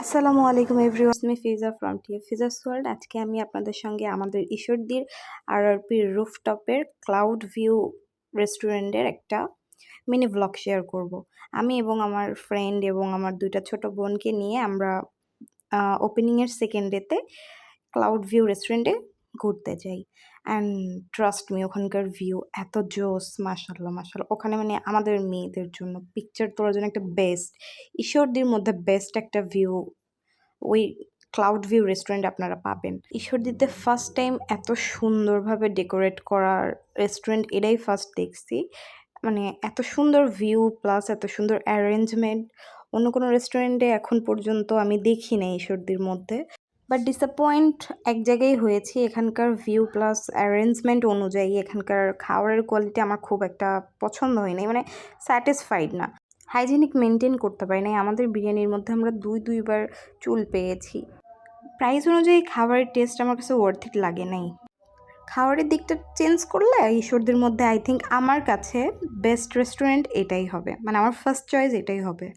আসসালামু আলাইকুম এভরিওয়ান, আমি ফিজা ফ্রম টিএফ ফিজাস ওয়ার্ল্ড। আজকে আমি আপনাদের সঙ্গে আমাদের ঈশ্বরদীর আরআরপির রুফটপের ক্লাউড ভিউ রেস্টুরেন্টের একটা মিনি ভ্লগ শেয়ার করব। আমি এবং আমার ফ্রেন্ড এবং আমার দুইটা ছোট বোনকে নিয়ে আমরা ওপেনিংয়ের সেকেন্ড ডেতে ক্লাউড ভিউ রেস্টুরেন্টে ঘুরতে যাই। অ্যান্ড ট্রাস্ট মি, ওখানকার ভিউ এত জোস, মাশাল্লাহ মাশাল্লাহ। ওখানে মানে আমাদের মেয়েদের জন্য পিকচার তোলার জন্য একটা বেস্ট, ঈশ্বরদীর মধ্যে বেস্ট একটা ভিউ ওই ক্লাউড ভিউ রেস্টুরেন্ট আপনারা পাবেন। ঈশ্বরদীতে ফার্স্ট টাইম এত সুন্দরভাবে ডেকোরেট করার রেস্টুরেন্ট এটাই ফার্স্ট দেখছি। মানে এত সুন্দর ভিউ প্লাস এত সুন্দর অ্যারেঞ্জমেন্ট অন্য কোনো রেস্টুরেন্টে এখন পর্যন্ত আমি দেখি নাই ঈশ্বরদীর মধ্যে। বাট ডিসঅ্যাপয়েন্ট এক জায়গায় হয়েছি, এখানকার ভিউ প্লাস অ্যারেঞ্জমেন্ট অনুযায়ী এখানকার খাবারের কোয়ালিটি আমার খুব একটা পছন্দ হয়নি, মানে স্যাটিসফাইড না। হাইজেনিক মেনটেন করতে পারি নাই। আমাদের বিরিয়ানির মধ্যে আমরা দুইবার চুল পেয়েছি। প্রাইস অনুযায়ী খাবারের টেস্ট আমার কাছে ওয়ার্থ ইট লাগে নাই। খাবারের দিকটা চেঞ্জ করলে ঈশ্বরদীর মধ্যে আই থিঙ্ক আমার কাছে বেস্ট রেস্টুরেন্ট এটাই হবে, মানে আমার ফার্স্ট চয়েস এটাই হবে।